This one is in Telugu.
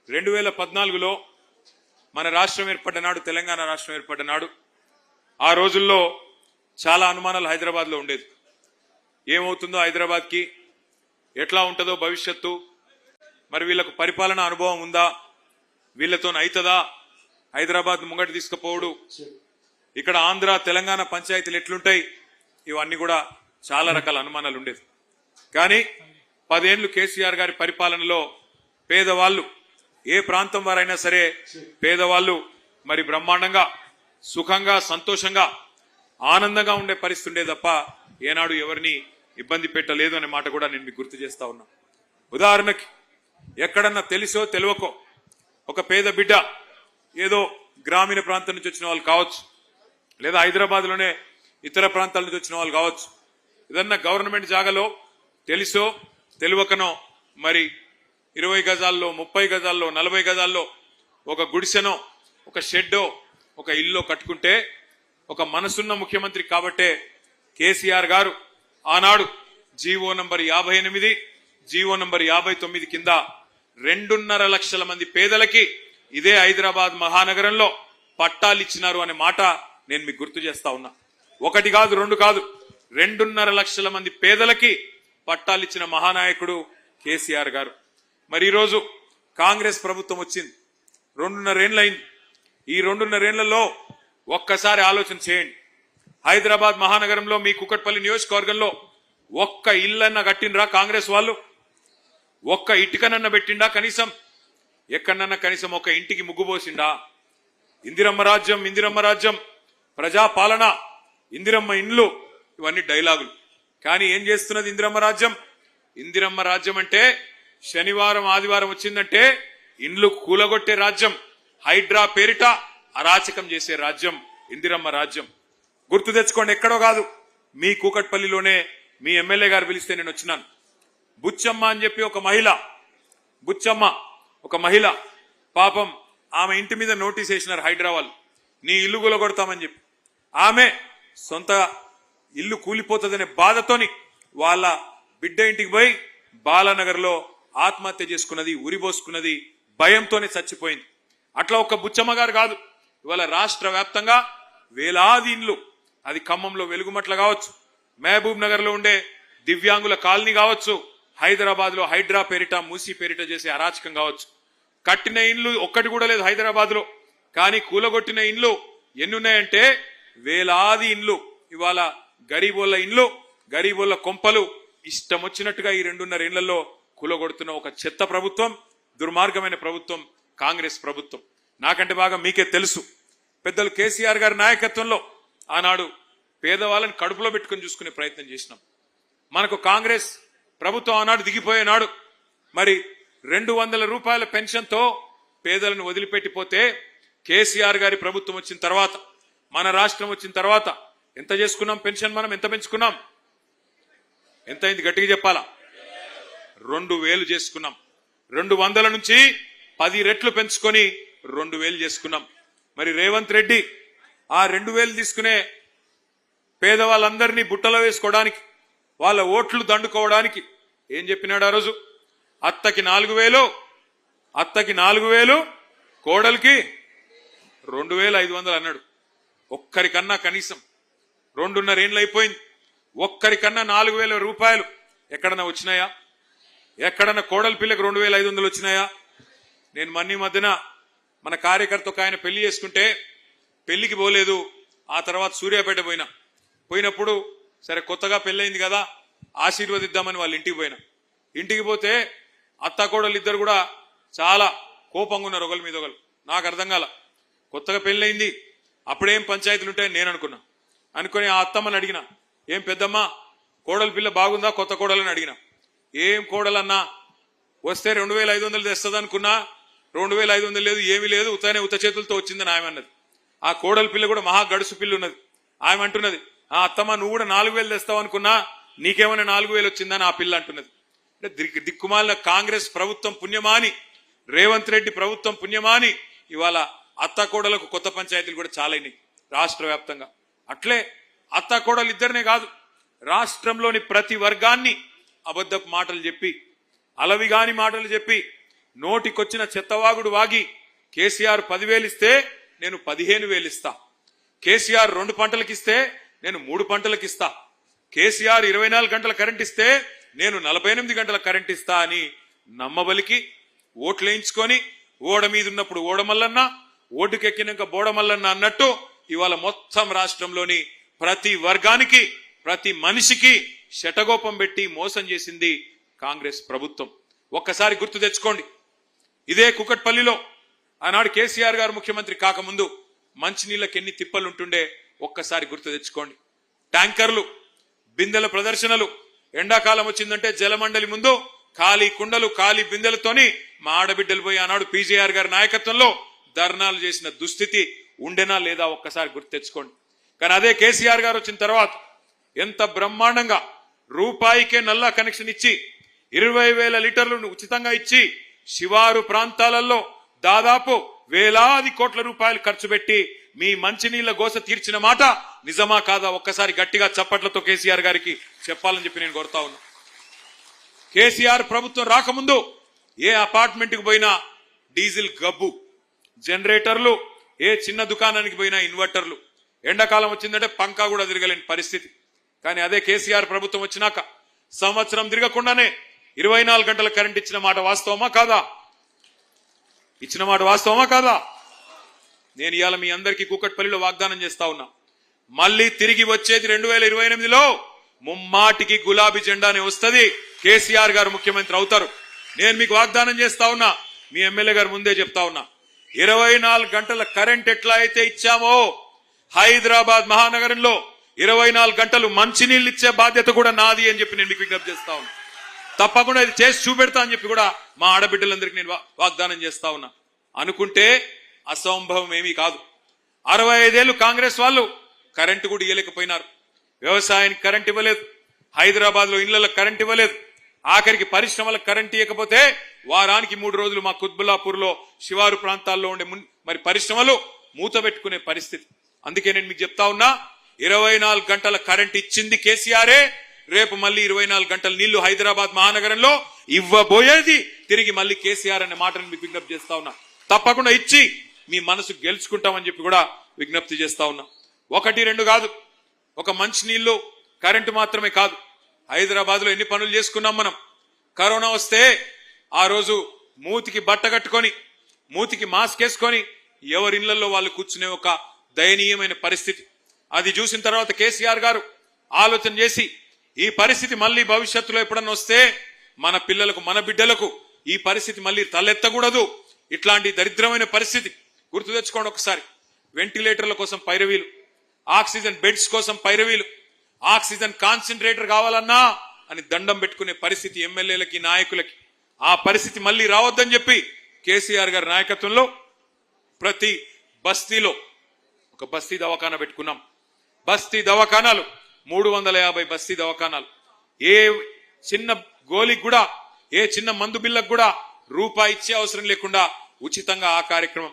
2014లో మన రాష్ట్రం ఏర్పడ్డ నాడు, తెలంగాణ రాష్ట్రం ఏర్పడ్డ నాడు ఆ రోజుల్లో చాలా అనుమానాలు హైదరాబాద్లో ఉండేది. ఏమవుతుందో హైదరాబాద్కి, ఎట్లా ఉంటుందో భవిష్యత్తు, మరి వీళ్ళకు పరిపాలన అనుభవం ఉందా, వీళ్ళతో అవుతుందా, హైదరాబాద్ ముంగటి తీసుకుపోవడు, ఇక్కడ ఆంధ్ర తెలంగాణ పంచాయతీలు ఎట్లుంటాయి, ఇవన్నీ కూడా చాలా రకాల అనుమానాలు ఉండేది. కానీ 10 ఏళ్లు కేసీఆర్ గారి పరిపాలనలో పేదవాళ్ళు, ఏ ప్రాంతం వారైనా సరే పేదవాళ్ళు మరి బ్రహ్మాండంగా, సుఖంగా, సంతోషంగా, ఆనందంగా ఉండే పరిస్థితి ఉండే తప్ప ఏనాడు ఎవరిని ఇబ్బంది పెట్టలేదు అనే మాట కూడా నేను మీకు గుర్తు చేస్తా ఉన్నా. ఉదాహరణకి ఎక్కడన్నా తెలిసో తెలియకో ఒక పేద బిడ్డ, ఏదో గ్రామీణ ప్రాంతం నుంచి వచ్చిన వాళ్ళు కావచ్చు, లేదా హైదరాబాద్లోనే ఇతర ప్రాంతాల నుంచి వచ్చిన వాళ్ళు కావచ్చు, ఏదన్నా గవర్నమెంట్ జాగాలో తెలిసో తెలియకనో మరి 20 గజాల్లో, 30 గజాల్లో, 40 గజాల్లో ఒక గుడిసెనో, ఒక షెడ్డో, ఒక ఇల్లు కట్టుకుంటే ఒక మనసున్న ముఖ్యమంత్రి కాబట్టే కేసీఆర్ గారు ఆనాడు జీవో నంబర్ 58, జీవో నంబర్ 59 కింద 2.5 లక్షల మంది పేదలకి ఇదే హైదరాబాద్ మహానగరంలో పట్టాలు ఇచ్చినారు అనే మాట నేను మీకు గుర్తు చేస్తా ఉన్నా. 1 కాదు, 2 కాదు, 2.5 లక్షల మంది పేదలకి పట్టాలు ఇచ్చిన మహానాయకుడు కేసీఆర్ గారు. మరి ఈరోజు కాంగ్రెస్ ప్రభుత్వం వచ్చింది, 2.5 ఏళ్ళు అయింది. ఈ 2.5 ఏళ్లలో ఒక్కసారి ఆలోచన చేయండి. హైదరాబాద్ మహానగరంలో మీ కుకట్పల్లి నియోజకవర్గంలో ఒక్క ఇల్లన్న కట్టినరా కాంగ్రెస్ వాళ్ళు? ఒక్క ఇటుకనన్న పెట్టిండా? కనీసం ఎక్కడన్నా కనీసం ఒక ఇంటికి ముగ్గుపోసిండా? ఇందిరమ్మ రాజ్యం, ఇందిరమ్మ రాజ్యం, ప్రజాపాలన, ఇందిరమ్మ ఇండ్లు, ఇవన్నీ డైలాగులు. కానీ ఏం చేస్తున్నది ఇందిరమ్మ రాజ్యం? ఇందిరమ్మ రాజ్యం అంటే శనివారం ఆదివారం వచ్చిందంటే ఇండ్లు కూలగొట్టే రాజ్యం, హైడ్రా పేరిట అరాచకం చేసే రాజ్యం ఇందిరమ్మ రాజ్యం. గుర్తు తెచ్చుకోండి, ఎక్కడో కాదు, మీ కూకట్పల్లిలోనే మీ ఎమ్మెల్యే గారు పిలిస్తే నేను వచ్చినాను. బుచ్చమ్మ అని చెప్పి ఒక మహిళ, బుచ్చమ్మ ఒక మహిళ, పాపం ఆమె ఇంటి మీద నోటీస్ వేసినారు హైదరాబాద్, నీ ఇల్లు కూలగొడతామని చెప్పి. ఆమె సొంత ఇల్లు కూలిపోతుందనే బాధతోని వాళ్ళ బిడ్డ ఇంటికి పోయి బాలానగర్లో ఆత్మహత్య చేసుకున్నది, ఉరిపోసుకున్నది, భయంతోనే చచ్చిపోయింది. అట్లా ఒక బుచ్చమ్మ గారు కాదు, ఇవాళ రాష్ట్ర వ్యాప్తంగా వేలాది ఇండ్లు, అది ఖమ్మంలో వెలుగుమట్ల కావచ్చు, మహబూబ్ నగర్ లో ఉండే దివ్యాంగుల కాలనీ కావచ్చు, హైదరాబాద్ లో హైడ్రా పేరిట, మూసీ పేరిట చేసే అరాచకం కావచ్చు. కట్టిన ఇండ్లు ఒక్కటి కూడా లేదు హైదరాబాద్ లో, కానీ కూలగొట్టిన ఇండ్లు ఎన్నున్నాయంటే వేలాది ఇండ్లు. ఇవాళ గరీబోళ్ళ ఇండ్లు, గరీబోళ్ళ కొంపలు ఇష్టం వచ్చినట్టుగా ఈ 2.5 ఏళ్లలో కూలగొడుతున్న ఒక చెత్త ప్రభుత్వం, దుర్మార్గమైన ప్రభుత్వం కాంగ్రెస్ ప్రభుత్వం. నాకంటే బాగా మీకే తెలుసు, పెద్దలు కేసీఆర్ గారి నాయకత్వంలో ఆనాడు పేదవాళ్ళని కడుపులో పెట్టుకుని చూసుకునే ప్రయత్నం చేసినాం. మనకు కాంగ్రెస్ ప్రభుత్వం ఆనాడు దిగిపోయే నాడు మరి 200 రూపాయల పెన్షన్తో పేదలను వదిలిపెట్టిపోతే కేసీఆర్ గారి ప్రభుత్వం వచ్చిన తర్వాత, మన రాష్ట్రం వచ్చిన తర్వాత ఎంత చేసుకున్నాం పెన్షన్? మనం ఎంత పెంచుకున్నాం? ఎంత అయింది గట్టిగా చెప్పాలా? 2000 చేసుకున్నాం. 200 నుంచి 10 రెట్లు పెంచుకొని 2000 చేసుకున్నాం. మరి రేవంత్ రెడ్డి ఆ 2000 తీసుకునే పేదవాళ్ళందరినీ బుట్టలో వేసుకోవడానికి, వాళ్ళ ఓట్లు దండుకోవడానికి ఏం చెప్పినాడు ఆ రోజు? అత్తకి 4000, అత్తకి 4000, కోడలికి 2500 అన్నాడు. ఒక్కరికన్నా కనీసం 2.5 ఏళ్ళు అయిపోయింది, ఒక్కరికన్నా 4000 రూపాయలు ఎక్కడన్నా వచ్చినాయా? ఎక్కడన్నా కోడలి పిల్లకి 2500 వచ్చినాయా? నేను మన్నీ మధ్యన మన కార్యకర్త ఒక ఆయన పెళ్లి చేసుకుంటే పెళ్లికి పోలేదు, ఆ తర్వాత సూర్యాపేట పోయినప్పుడు సరే కొత్తగా పెళ్ళయింది కదా ఆశీర్వదిద్దామని వాళ్ళ ఇంటికి పోయినా. ఇంటికి పోతే అత్త కోడలు ఇద్దరు కూడా చాలా కోపంగా ఉన్నారు ఒకరి మీద ఒకరు. నాకు అర్థం కాల, కొత్తగా పెళ్ళయింది, అప్పుడేం పంచాయతీలు ఉంటాయని నేను అనుకుని ఆ అత్తమ్మని అడిగిన, ఏం పెద్దమ్మ కోడలి పిల్ల బాగుందా కొత్త కోడలని అడిగిన. ఏం కోడలన్నా, వస్తే 2500 తెస్తుంది అనుకున్నా, 2500 లేదు, ఏమీ లేదు, ఉత్త చేతులతో వచ్చిందని ఆమె అన్నది. ఆ కోడలి పిల్ల కూడా మహా గడుసు పిల్ల ఉన్నది. ఆమె అంటున్నది, ఆ అత్తమ్మ నువ్వు కూడా 4000 తెస్తావు అనుకున్నా, నీకేమైనా 4000 వచ్చిందని ఆ పిల్ల అంటున్నది. అంటే దిక్కుమాలిన కాంగ్రెస్ ప్రభుత్వం పుణ్యమాని, రేవంత్ రెడ్డి ప్రభుత్వం పుణ్యమాని ఇవాళ అత్త కోడలకు కొత్త పంచాయతీలు కూడా చాలైనాయి రాష్ట్ర వ్యాప్తంగా. అట్లే అత్త కోడలు ఇద్దరినే కాదు, రాష్ట్రంలోని ప్రతి వర్గాన్ని అబద్ధపు మాటలు చెప్పి, అలవిగాని మాటలు చెప్పి నోటికొచ్చిన చెత్తవాగుడు వాగి కేసీఆర్ 10,000 ఇస్తే నేను 15,000 ఇస్తా, కేసీఆర్ 2 పంటలకు ఇస్తే నేను 3 పంటలకు ఇస్తా, కేసీఆర్ 24 గంటల కరెంట్ ఇస్తే నేను 48 గంటల కరెంట్ ఇస్తా అని నమ్మబలికి ఓట్లేయించుకొని ఓడ మీద ఉన్నప్పుడు ఓడమల్లన్న, ఓటుకెక్కినాక బోడమల్లన్న అన్నట్టు ఇవాళ మొత్తం రాష్ట్రంలోని ప్రతి వర్గానికి ప్రతి మనిషికి శటగోపం పెట్టి మోసం చేసింది కాంగ్రెస్ ప్రభుత్వం. ఒక్కసారి గుర్తు తెచ్చుకోండి. ఇదే కుకట్పల్లిలో ఆనాడు కేసీఆర్ గారు ముఖ్యమంత్రి కాకముందు మంచినీళ్ళకి ఎన్ని తిప్పలుంటుండే ఒక్కసారి గుర్తు తెచ్చుకోండి. ట్యాంకర్లు, బిందెల ప్రదర్శనలు, ఎండాకాలం వచ్చిందంటే జలమండలి ముందు ఖాళీ కుండలు ఖాళీ బిందెలతోని మా ఆడబిడ్డలు పోయి ఆనాడు పీజేఆర్ గారి నాయకత్వంలో ధర్నాలు చేసిన దుస్థితి ఉండేనా లేదా ఒక్కసారి గుర్తు తెచ్చుకోండి. కానీ అదే కేసీఆర్ గారు వచ్చిన తర్వాత ఎంత బ్రహ్మాండంగా రూపాయికే నల్లా కనెక్షన్ ఇచ్చి 20,000 లీటర్లను ఉచితంగా ఇచ్చి శివారు ప్రాంతాలలో దాదాపు వేలాది కోట్ల రూపాయలు ఖర్చు పెట్టి మీ మంచినీళ్ల గోస తీర్చిన మాట నిజమా కాదా ఒక్కసారి గట్టిగా చప్పట్లతో కేసీఆర్ గారికి చెప్పాలని చెప్పి నేను కోరుతా ఉన్నా. కేసీఆర్ ప్రభుత్వం రాకముందు ఏ అపార్ట్మెంట్కి పోయినా డీజిల్ గబ్బు, జనరేటర్లు, ఏ చిన్న దుకాణానికి పోయినా ఇన్వర్టర్లు, ఎండాకాలం వచ్చిందంటే పంకా కూడా తిరగలేని పరిస్థితి. కానీ అదే కేసీఆర్ ప్రభుత్వం వచ్చినాక సంవత్సరం తిరగకుండానే 24 గంటల కరెంట్ ఇచ్చిన మాట వాస్తవమా కాదా? ఇచ్చిన మాట వాస్తవమా కాదా? నేను ఇవాళ మీ అందరికీ కూకట్పల్లిలో వాగ్దానం చేస్తా ఉన్నా, మళ్ళీ తిరిగి వచ్చేది 2028లో ముమ్మాటికి గులాబీ జెండానే వస్తుంది, కేసీఆర్ గారు ముఖ్యమంత్రి అవుతారు. నేను మీకు వాగ్దానం చేస్తా ఉన్నా, మీ ఎమ్మెల్యే గారు ముందే చెప్తా ఉన్నా, 24 గంటల కరెంట్ ఎట్లా అయితే ఇచ్చామో హైదరాబాద్ మహానగరంలో 24 గంటలు మంచినీళ్ళు ఇచ్చే బాధ్యత కూడా నాది అని చెప్పి నేను మీకు విజ్ఞప్తి చేస్తా ఉన్నా. తప్పకుండా ఇది చేసి చూపెడతా అని చెప్పి కూడా మా ఆడబిడ్డలందరికీ నేను వాగ్దానం చేస్తా ఉన్నా. అనుకుంటే అసంభవం ఏమీ కాదు. 65 ఏళ్లు కాంగ్రెస్ వాళ్ళు కరెంటు కూడా ఇవ్వలేకపోయినారు. వ్యవసాయానికి కరెంట్ ఇవ్వలేదు, హైదరాబాద్ లో ఇళ్లలో కరెంట్ ఇవ్వలేదు, ఆఖరికి పరిశ్రమలకు కరెంట్ ఇవ్వకపోతే వారానికి 3 రోజులు మా కుత్బుల్లాపూర్ లో శివారు ప్రాంతాల్లో ఉండే మరి పరిశ్రమలు మూత పెట్టుకునే పరిస్థితి. అందుకే నేను మీకు చెప్తా ఉన్నా, 24 గంటల కరెంట్ ఇచ్చింది కేసీఆరే, రేపు మళ్ళీ 24 గంటల నీళ్లు హైదరాబాద్ మహానగరంలో ఇవ్వబోయేది తిరిగి మళ్ళీ కేసీఆర్ అనే మాటను మీకు విజ్ఞప్తి చేస్తా ఉన్నా. తప్పకుండా ఇచ్చి మీ మనసు గెలుచుకుంటామని చెప్పి కూడా విజ్ఞప్తి చేస్తా ఉన్నా. 1, 2 కాదు, ఒక మంచి నీళ్లు కరెంటు మాత్రమే కాదు, హైదరాబాద్ లో ఎన్ని పనులు చేసుకున్నాం మనం. కరోనా వస్తే ఆ రోజు మూతికి బట్ట కట్టుకొని మూతికి మాస్క్ వేసుకొని ఎవరి ఇళ్లలో వాళ్ళు కూర్చునే ఒక దయనీయమైన పరిస్థితి. అది చూసిన తర్వాత కేసీఆర్ గారు ఆలోచన చేసి ఈ పరిస్థితి మళ్ళీ భవిష్యత్తులో ఎప్పుడన్నా వస్తే మన పిల్లలకు మన బిడ్డలకు ఈ పరిస్థితి మళ్ళీ తలెత్తకూడదు. ఇట్లాంటి దరిద్రమైన పరిస్థితి గుర్తు తెచ్చుకోండి ఒకసారి. వెంటిలేటర్ల కోసం పైరవీలు, ఆక్సిజన్ బెడ్స్ కోసం పైరవీలు, ఆక్సిజన్ కాన్సన్ట్రేటర్ కావాలన్నా అని దండం పెట్టుకునే పరిస్థితి ఎమ్మెల్యేలకి నాయకులకి. ఆ పరిస్థితి మళ్ళీ రావద్దని చెప్పి కేసీఆర్ గారి నాయకత్వంలో ప్రతి బస్తీలో ఒక బస్తీ దవాఖానా పెట్టుకున్నాం. బస్తీ దవాఖానాలు 350 బస్తీ దవాఖానాలు. ఏ చిన్న గోలికి కూడా, ఏ చిన్న మందు బిల్లకు కూడా రూపాయి ఇచ్చే అవసరం లేకుండా ఉచితంగా ఆ కార్యక్రమం